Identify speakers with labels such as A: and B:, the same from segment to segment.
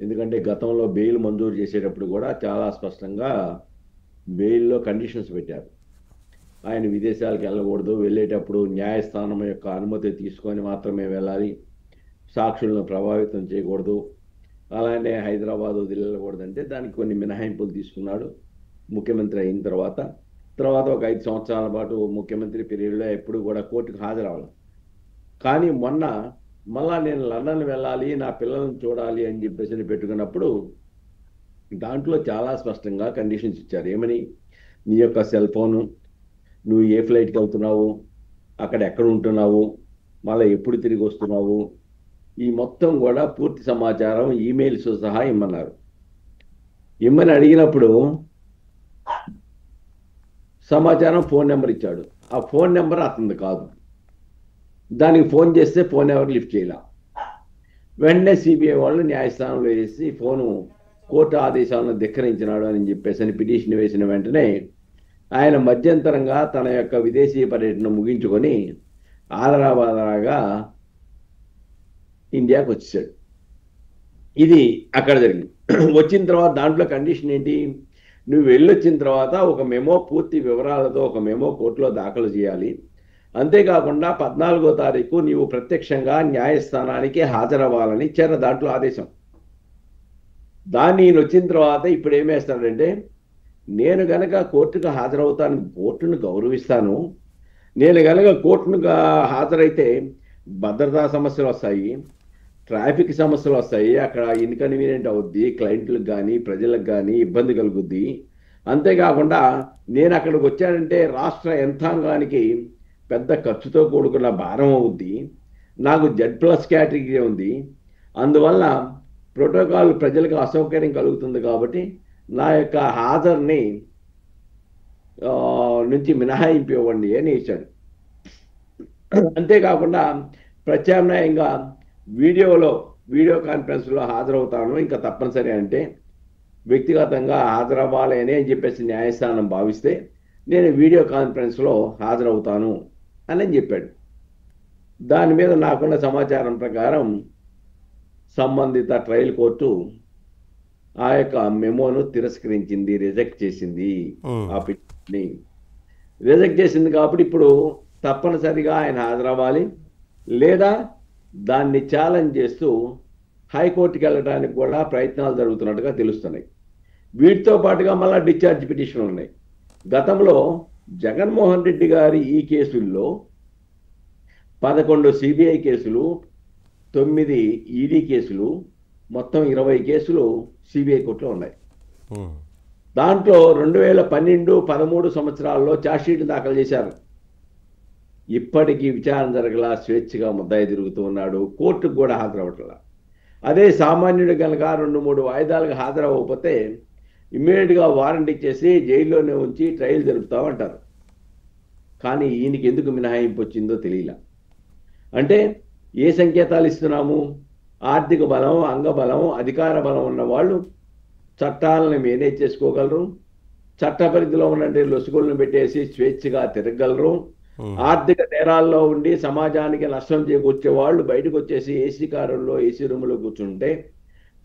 A: ఎందుకంటే గతంలో బెయిల్ మంజూరు చేసేటప్పుడు కూడా చాలా స్పష్టంగా బెయిల్‌లో కండిషన్స్ పెట్టారు. ఆయన విదేశాలకు వెళ్ళకూడదు. వెళ్ళేటప్పుడు న్యాయస్థానం యొక్క అనుమతి తీసుకొని మాత్రమే వెళ్ళాలి. సాక్షులను ప్రభావితం చేయకూడదు. అలానే హైదరాబాద్ వదిలి వెళ్ళకూడదంటే దానికి కొన్ని మినహాయింపులు తీసుకున్నాడు. ముఖ్యమంత్రి అయిన తర్వాత. తర్వాత ఒక 5 సంవత్సరాల పాటు ముఖ్యమంత్రి పీరియడ్‌లో ఎప్పుడు కూడా కోర్టుకు హాజరవ్వల. కానీ మొన్న మళ్ళా నేను లండన్ వెళ్ళాలి, నా పిల్లల్ని చూడాలి అని చెప్పేసి పెట్టుకున్నప్పుడు దాంట్లో చాలా స్పష్టంగా కండిషన్స్ ఇచ్చారు. ఏమని? నీ యొక్క సెల్ ఫోను, నువ్వు ఏ ఫ్లైట్‌కి వెళ్తున్నావు, అక్కడ ఎక్కడ ఉంటున్నావు, మళ్ళీ ఎప్పుడు తిరిగి వస్తున్నావు, ఈ మొత్తం కూడా పూర్తి సమాచారం ఈమెయిల్స్ సహా ఇమ్మన్నారు. ఇమ్మని అడిగినప్పుడు సమాచారం ఫోన్ నెంబర్ ఇచ్చాడు. ఆ ఫోన్ నెంబర్ అతనిది కాదు. దానికి ఫోన్ చేస్తే ఫోన్ ఎవరు లిఫ్ట్ చేయలే. వెంటనే సిబిఐ వాళ్ళు న్యాయస్థానంలో వేసి ఫోను కోర్టు ఆదేశాలను ధిక్కరించినాడు అని చెప్పేసి పిటిషన్ వేసిన వెంటనే ఆయన మధ్యంతరంగా తన యొక్క విదేశీ పర్యటన ముగించుకొని ఆదరాబాదరాగా ఇండియాకు వచ్చేసాడు. ఇది అక్కడ జరిగింది. వచ్చిన తర్వాత దాంట్లో కండిషన్ ఏంటి? నువ్వు వెళ్ళొచ్చిన తర్వాత ఒక మెమో పూర్తి వివరాలతో ఒక మెమో కోర్టులో దాఖలు చేయాలి. అంతేకాకుండా 14వ తారీఖు నీవు ప్రత్యక్షంగా న్యాయస్థానానికి హాజరవ్వాలని ఇచ్చారు దాంట్లో ఆదేశం. దాన్ని ఈయన వచ్చిన తర్వాత ఇప్పుడు ఏమేస్తాడంటే, నేను గనక కోర్టుకు హాజరవుతాను, కోర్టును గౌరవిస్తాను, నేను గనక కోర్టును హాజరైతే భద్రతా సమస్యలు వస్తాయి, ట్రాఫిక్ సమస్యలు వస్తాయి, అక్కడ ఇన్కన్వీనియంట్ అవుద్ది, క్లయింట్లకు కానీ ప్రజలకు కానీ ఇబ్బంది కలుగుద్ది. అంతేకాకుండా నేను అక్కడికి వచ్చానంటే రాష్ట్ర యంత్రాంగానికి పెద్ద ఖర్చుతో కూడుకున్న భారం అవుద్ది, నాకు Z+ కేటగిరీ ఉంది, అందువల్ల ప్రోటోకాల్ ప్రజలకు అసౌకర్యం కలుగుతుంది కాబట్టి నా యొక్క హాజరుని నుంచి మినహాయింపు ఇవ్వండి అని ఇచ్చాడు. అంతేకాకుండా ప్రత్యామ్నాయంగా వీడియో కాన్ఫరెన్స్లో హాజరవుతాను ఇంకా తప్పనిసరి అంటే వ్యక్తిగతంగా హాజరవ్వాలి అని చెప్పేసి న్యాయస్థానం భావిస్తే నేను వీడియో కాన్ఫరెన్స్లో హాజరవుతాను అని చెప్పాడు. దాని మీద నాకున్న సమాచారం ప్రకారం సంబంధిత ట్రయల్ కోర్టు ఆ యొక్క మెమోను తిరస్కరించింది, రిజెక్ట్ చేసింది. ఆ పిటిషన్ని రిజెక్ట్ చేసింది కాబట్టి ఇప్పుడు తప్పనిసరిగా ఆయన హాజరవ్వాలి, లేదా దాన్ని ఛాలెంజ్ చేస్తూ హైకోర్టుకి వెళ్ళడానికి కూడా ప్రయత్నాలు జరుగుతున్నట్టుగా తెలుస్తున్నాయి. వీటితో పాటుగా మళ్ళీ డిశ్చార్జ్ పిటిషన్లు ఉన్నాయి. గతంలో జగన్మోహన్ రెడ్డి గారి ఈ కేసుల్లో 11 సిబిఐ కేసులు, 9 ఈడీ కేసులు, మొత్తం 20 కేసులు సిబిఐ కోర్టులో ఉన్నాయి. దాంట్లో 2012, 13 సంవత్సరాల్లో ఛార్జ్షీట్లు దాఖలు చేశారు. ఇప్పటికీ విచారణ జరగలా, స్వేచ్ఛగా ముద్దాయి తిరుగుతూ ఉన్నాడు, కోర్టుకు కూడా హాజరవట్లా. అదే సామాన్యుడు కనుక 2-3 వాయిదాలకు హాజరవ్వకపోతే ఇమ్మీడియట్గా వారెంట్ ఇచ్చేసి జైల్లోనే ఉంచి ట్రయల్ జరుపుతామంటారు. కానీ ఈయనకి ఎందుకు మినహాయింపు వచ్చిందో తెలియలా. అంటే ఏ సంకేతాలు ఇస్తున్నాము? ఆర్థిక బలం, అంగబలం, అధికార బలం ఉన్న వాళ్ళు చట్టాలను మేనేజ్ చేసుకోగలరు, చట్ట పరిధిలో ఉన్నటువంటి లొసుగులను పెట్టేసి స్వేచ్ఛగా తిరగలరు. ఆర్థిక నేరాల్లో ఉండి సమాజానికి నష్టం చేకూర్చే వాళ్ళు బయటకు వచ్చేసి ఏసీ కారుల్లో, ఏసీ రూములో కూర్చుంటే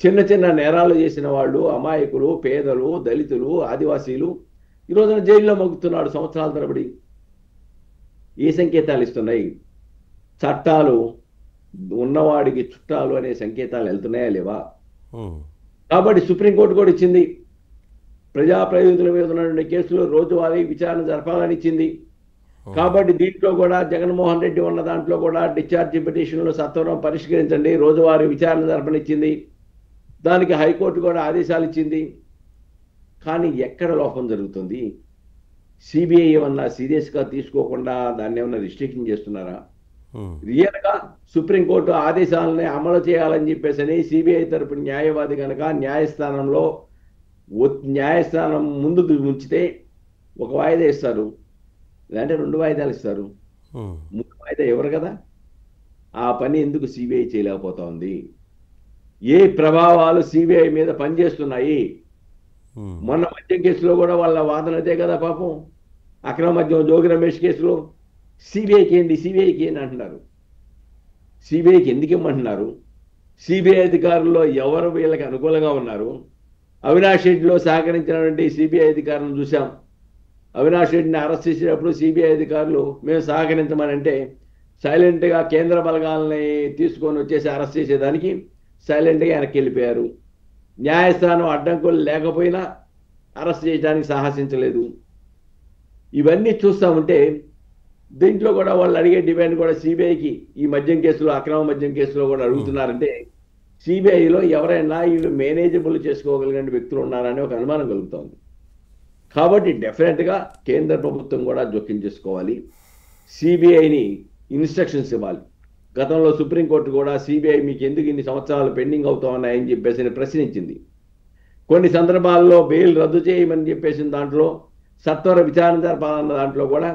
A: చిన్న చిన్న నేరాలు చేసిన వాళ్ళు, అమాయకులు, పేదలు, దళితులు, ఆదివాసీలు ఈ రోజున జైల్లో మగ్గుతున్నాడు సంవత్సరాల తరబడి. ఏ సంకేతాలు ఇస్తున్నాయి? చట్టాలు ఉన్నవాడికి చుట్టాలు అనే సంకేతాలు వెళ్తున్నాయా లేవా? కాబట్టి సుప్రీంకోర్టు కూడా ఇచ్చింది, ప్రజాప్రతినిధుల మీద ఉన్నటువంటి కేసులు రోజువారీ విచారణ జరపాలని ఇచ్చింది. కాబట్టి దీంట్లో కూడా జగన్మోహన్ రెడ్డి ఉన్న దాంట్లో కూడా డిశ్చార్జ్ పిటిషన్లు సత్వరం పరిష్కరించండి, రోజువారీ విచారణ జరపనిచ్చింది. దానికి హైకోర్టు కూడా ఆదేశాలు ఇచ్చింది. కానీ ఎక్కడ లోపం జరుగుతుంది? సిబిఐ ఏమన్నా సీరియస్గా తీసుకోకుండా దాన్ని ఏమన్నా రిస్ట్రిక్షన్ చేస్తున్నారా? రియల్గా సుప్రీంకోర్టు ఆదేశాలని అమలు చేయాలని చెప్పేసి సిబిఐ తరపు న్యాయవాది కనుక న్యాయస్థానం ముందు ఉంచితే ఒక వాయిదా ఇస్తారు, లేదంటే 2 వాయిదాలు ఇస్తారు, 3 వాయిదా ఇవ్వరు కదా. ఆ పని ఎందుకు సిబిఐ చేయలేకపోతా ఉంది? ఏ ప్రభావాలు సిబిఐ మీద పనిచేస్తున్నాయి? మొన్న మద్యం కేసులో కూడా వాళ్ళ వాదన అదే కదా పాపం. అక్రమ మద్యం జోగి రమేష్ కేసులో సిబిఐకి ఏంటి అంటున్నారు. సిబిఐకి ఎందుకు ఇమ్మంటున్నారు? సిబిఐ అధికారుల్లో ఎవరు వీళ్ళకి అనుకూలంగా ఉన్నారు? అవినాష్ రెడ్డిలో సహకరించినటువంటి సిబిఐ అధికారులను చూసాం. అవినాష్ రెడ్డిని అరెస్ట్ చేసేటప్పుడు సిబిఐ అధికారులు మేము సహకరించమని అంటే సైలెంట్గా కేంద్ర బలగాల్ని తీసుకొని వచ్చేసి అరెస్ట్ చేసేదానికి సైలెంట్గా వెనక్కి వెళ్ళిపోయారు. న్యాయస్థానం అడ్డంకులు లేకపోయినా అరెస్ట్ చేయడానికి సాహసించలేదు. ఇవన్నీ చూస్తూ ఉంటే దీంట్లో కూడా వాళ్ళు అడిగే డిమాండ్ కూడా సిబిఐకి ఈ మద్యం కేసులో, అక్రమ మద్యం కేసులో కూడా అడుగుతున్నారంటే సిబిఐలో ఎవరైనా వీళ్ళు మేనేజబుల్ చేసుకోగలిగిన వ్యక్తులు ఉన్నారని ఒక అనుమానం కలుగుతోంది. కాబట్టి డెఫినెట్గా కేంద్ర ప్రభుత్వం కూడా జోక్యం చేసుకోవాలి, సిబిఐని ఇన్స్ట్రక్షన్స్ ఇవ్వాలి. గతంలో సుప్రీంకోర్టు కూడా సిబిఐ మీకు ఎందుకు ఇన్ని సంవత్సరాలు పెండింగ్ అవుతా ఉన్నాయని చెప్పేసి ప్రశ్నించింది. కొన్ని సందర్భాల్లో బెయిల్ రద్దు చేయమని చెప్పేసిన దాంట్లో, సత్వర విచారణ జరపాలన్న దాంట్లో కూడా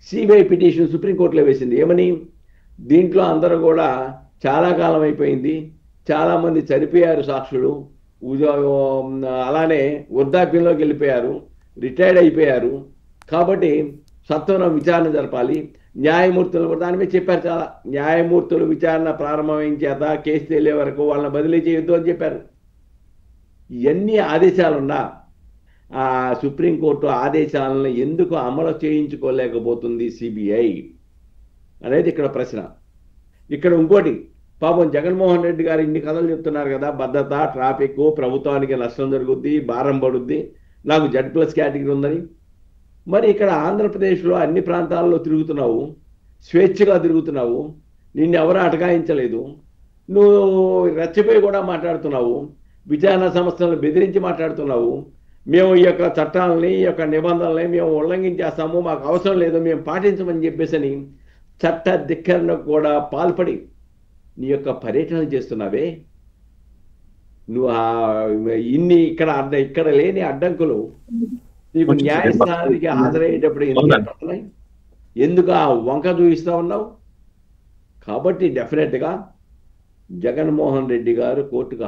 A: సిబిఐ పిటిషన్ సుప్రీంకోర్టులో వేసింది. ఏమని? దీంట్లో అందరూ కూడా చాలా కాలం అయిపోయింది, చాలామంది చనిపోయారు సాక్షులు, అలానే వృద్ధాప్యంలోకి వెళ్ళిపోయారు, రిటైర్డ్ అయిపోయారు, కాబట్టి సత్వరం విచారణ జరపాలి. న్యాయమూర్తులు కూడా దాని మీద చెప్పారు. చాలా న్యాయమూర్తులు విచారణ ప్రారంభమైన చేత కేసు తేలే వరకు వాళ్ళని బదిలీ చేయొద్దు అని చెప్పారు. ఇవన్నీ ఆదేశాలున్నా ఆ సుప్రీంకోర్టు ఆదేశాలను ఎందుకు అమలు చేయించుకోలేకపోతుంది సిబిఐ అనేది ఇక్కడ ప్రశ్న. ఇక్కడ ఇంకోటి, పాపం జగన్మోహన్ రెడ్డి గారు ఇన్ని కథలు చెప్తున్నారు కదా, భద్రత, ట్రాఫిక్, ప్రభుత్వానికి నష్టం జరుగుద్ది, భారం పడుద్ది, నాకు Z+ కేటగిరీ ఉందని. మరి ఇక్కడ ఆంధ్రప్రదేశ్లో అన్ని ప్రాంతాల్లో తిరుగుతున్నావు, స్వేచ్ఛగా తిరుగుతున్నావు, నిన్ను ఎవరు అటకాయించలేదు, నువ్వు రెచ్చిపోయి కూడా మాట్లాడుతున్నావు, విచారణ సంస్థలను బెదిరించి మాట్లాడుతున్నావు, మేము ఈ యొక్క చట్టాలని, ఈ యొక్క నిబంధనల్ని మేము ఉల్లంఘించేస్తాము, మాకు అవసరం లేదు, మేము పాటించమని చెప్పేసి చట్ట ధిక్కరణకు కూడా పాల్పడి నీ యొక్క పర్యటన చేస్తున్నావే. నువ్వు ఇన్ని ఇక్కడ లేని అడ్డంకులు నీకు న్యాయస్థానానికి హాజరయ్యేటప్పుడు ఎందుకు ఆ వంక చూపిస్తా ఉన్నావు? కాబట్టి డెఫినెట్గా జగన్మోహన్ రెడ్డి గారు కోర్టుకు